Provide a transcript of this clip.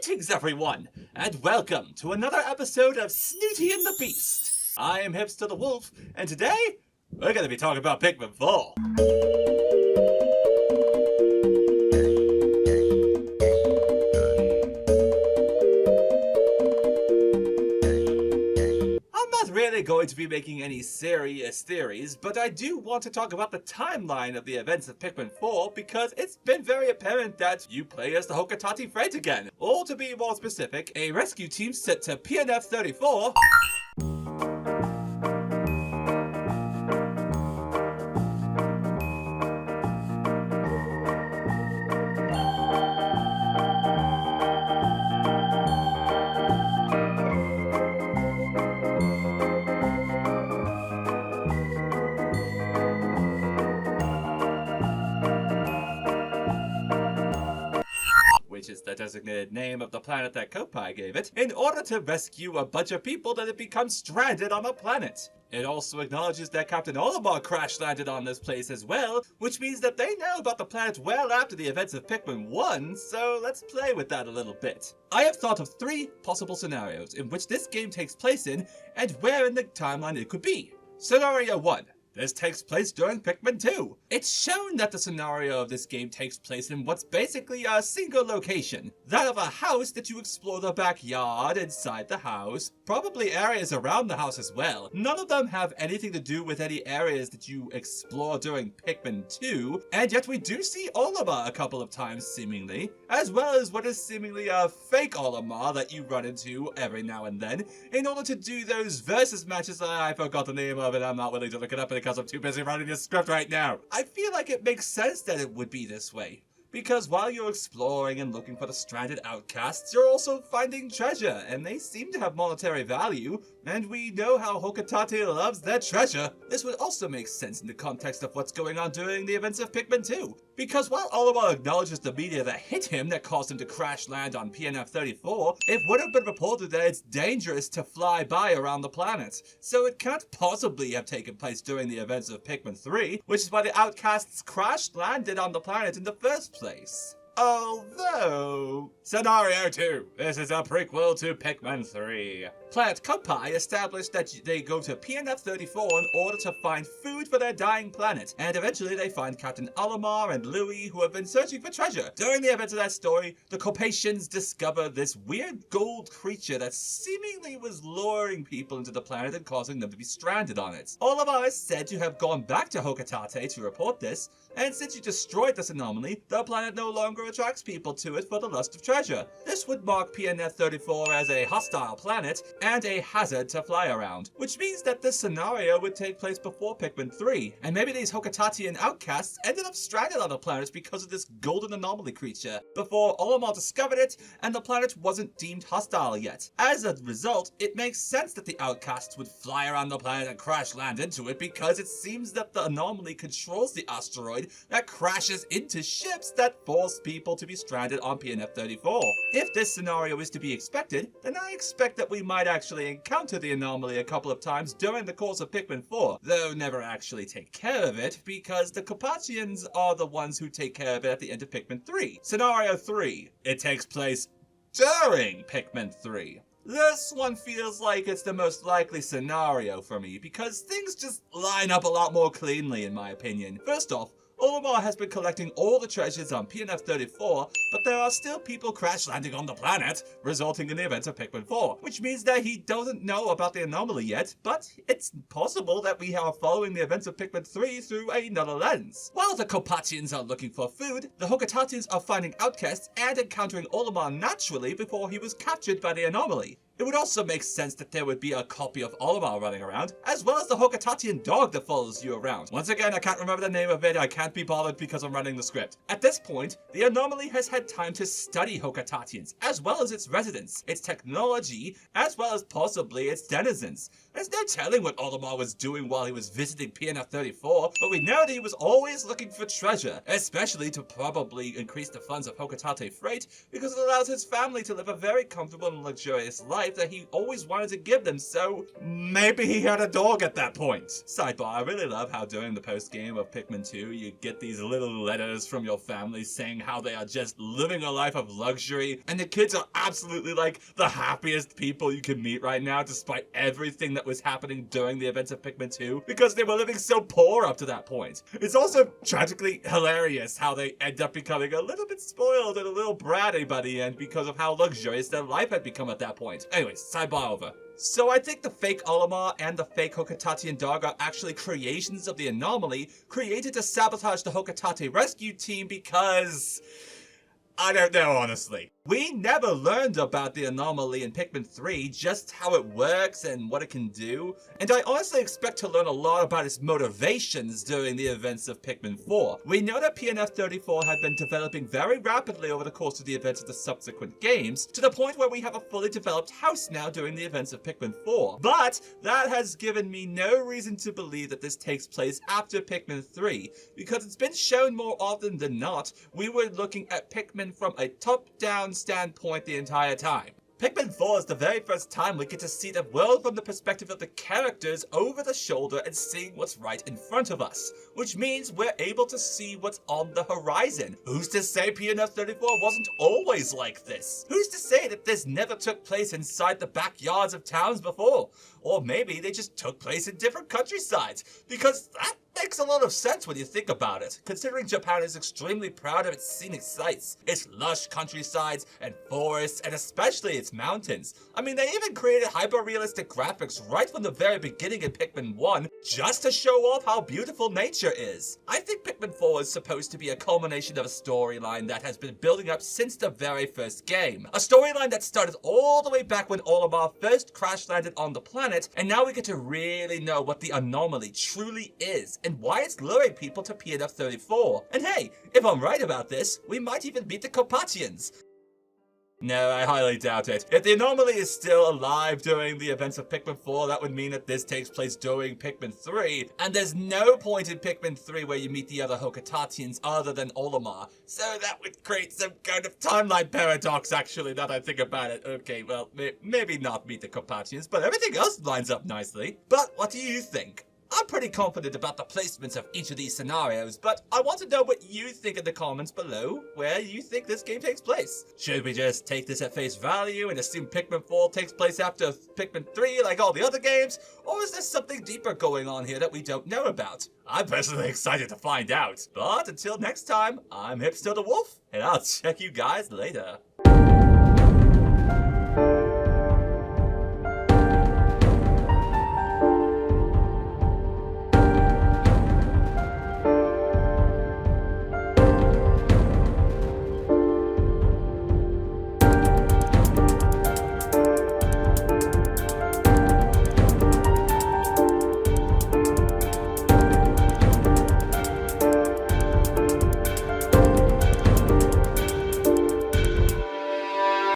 Greetings, everyone, and welcome to another episode of Snooty and the Beast. I am Hipster the Wolf, and today, we're going to be talking about Pikmin 4. Really going to be making any serious theories, but I do want to talk about the timeline of the events of Pikmin 4 because it's been very apparent that you play as the Hokatati Freight again. Or to be more specific, a rescue team sent to PNF 34 which is the designated name of the planet that Kopai gave it, in order to rescue a bunch of people that had become stranded on the planet. It also acknowledges that Captain Olimar crash-landed on this place as well, which means that they know about the planet well after the events of Pikmin 1, so let's play with that a little bit. I have thought of 3 possible scenarios in which this game takes place in, and where in the timeline it could be. Scenario 1. This takes place during Pikmin 2. It's shown that the scenario of this game takes place in what's basically a single location. That of a house that you explore the backyard, inside the house, probably areas around the house as well. None of them have anything to do with any areas that you explore during Pikmin 2, and yet we do see Olimar a couple of times seemingly, as well as what is seemingly a fake Olimar that you run into every now and then, in order to do those versus matches that I forgot the name of and I'm not willing to look it up because I'm too busy writing this script right now. I feel like it makes sense that it would be this way. Because while you're exploring and looking for the stranded outcasts, you're also finding treasure, and they seem to have monetary value, and we know how Hokatati loves their treasure. This would also make sense in the context of what's going on during the events of Pikmin 2. Because while Olimar acknowledges the meteor that hit him that caused him to crash land on PNF 34, it would have been reported that it's dangerous to fly by around the planet, so it can't possibly have taken place during the events of Pikmin 3, which is why the outcasts crash landed on the planet in the first place. Although... Scenario 2. This is a prequel to Pikmin 3. Planet Kopai established that they go to PNF 34 in order to find food for their dying planet, and eventually they find Captain Olimar and Louie, who have been searching for treasure. During the events of that story, the Kopatians discover this weird gold creature that seemingly was luring people into the planet and causing them to be stranded on it. Olimar is said to have gone back to Hokatate to report this, and since you destroyed this anomaly, the planet no longer attracts people to it for the lust of treasure. This would mark PNF 34 as a hostile planet and a hazard to fly around, which means that this scenario would take place before Pikmin 3, and maybe these Hokatatian outcasts ended up stranded on the planet because of this golden anomaly creature, before Olimar discovered it and the planet wasn't deemed hostile yet. As a result, it makes sense that the outcasts would fly around the planet and crash land into it because it seems that the anomaly controls the asteroid that crashes into ships that force people to be stranded on PNF 34. If this scenario is to be expected, then I expect that we might actually encounter the anomaly a couple of times during the course of Pikmin 4, though never actually take care of it, because the Kopatians are the ones who take care of it at the end of Pikmin 3. Scenario 3. It takes place during Pikmin 3. This one feels like it's the most likely scenario for me, because things just line up a lot more cleanly in my opinion. First off, Olimar has been collecting all the treasures on PNF 34, but there are still people crash landing on the planet, resulting in the events of Pikmin 4, which means that he doesn't know about the anomaly yet, but it's possible that we are following the events of Pikmin 3 through another lens. While the Kopatians are looking for food, the Hokatatians are finding outcasts and encountering Olimar naturally before he was captured by the anomaly. It would also make sense that there would be a copy of Olimar running around, as well as the Hokatatian dog that follows you around. Once again, I can't remember the name of it, I can't be bothered because I'm running the script. At this point, the anomaly has had time to study Hokatatians, as well as its residents, its technology, as well as possibly its denizens. There's no telling what Olimar was doing while he was visiting PNF 34, but we know that he was always looking for treasure, especially to probably increase the funds of Hokatate Freight, because it allows his family to live a very comfortable and luxurious life life that he always wanted to give them, so maybe he had a dog at that point. Sidebar, I really love how during the post-game of Pikmin 2, you get these little letters from your family saying how they are just living a life of luxury, and the kids are absolutely like the happiest people you can meet right now, despite everything that was happening during the events of Pikmin 2, because they were living so poor up to that point. It's also tragically hilarious how they end up becoming a little bit spoiled and a little bratty by the end because of how luxurious their life had become at that point. Anyways, sidebar over. So I think the fake Olimar and the fake Hokatatian dog are actually creations of the anomaly created to sabotage the Hokatate rescue team because... I don't know, honestly. We never learned about the anomaly in Pikmin 3, just how it works and what it can do, and I honestly expect to learn a lot about its motivations during the events of Pikmin 4. We know that PNF34 had been developing very rapidly over the course of the events of the subsequent games, to the point where we have a fully developed house now during the events of Pikmin 4. But that has given me no reason to believe that this takes place after Pikmin 3, because it's been shown more often than not we were looking at Pikmin from a top-down standpoint the entire time. Pikmin 4 is the very first time we get to see the world from the perspective of the characters over the shoulder and seeing what's right in front of us, which means we're able to see what's on the horizon. Who's to say PNF34 wasn't always like this? Who's to say that this never took place inside the backyards of towns before? Or maybe they just took place in different countrysides, because that makes a lot of sense when you think about it, considering Japan is extremely proud of its scenic sights, its lush countrysides and forests, and especially its mountains. I mean, they even created hyper-realistic graphics right from the very beginning in Pikmin 1, just to show off how beautiful nature is. I think Pikmin 4 is supposed to be a culmination of a storyline that has been building up since the very first game. A storyline that started all the way back when Olimar first crash-landed on the planet, and now we get to really know what the anomaly truly is, and why it's luring people to PNF34. And hey, if I'm right about this, we might even beat the Carpathians. No, I highly doubt it. If the anomaly is still alive during the events of Pikmin 4, that would mean that this takes place during Pikmin 3, and there's no point in Pikmin 3 where you meet the other Hokatatians other than Olimar, so that would create some kind of timeline paradox, actually, now that I think about it. Okay, well, maybe not meet the Carpathians, but everything else lines up nicely. But what do you think? I'm pretty confident about the placements of each of these scenarios, but I want to know what you think in the comments below, where you think this game takes place. Should we just take this at face value and assume Pikmin 4 takes place after Pikmin 3 like all the other games, or is there something deeper going on here that we don't know about? I'm personally excited to find out, but until next time, I'm Hipster the Wolf, and I'll check you guys later.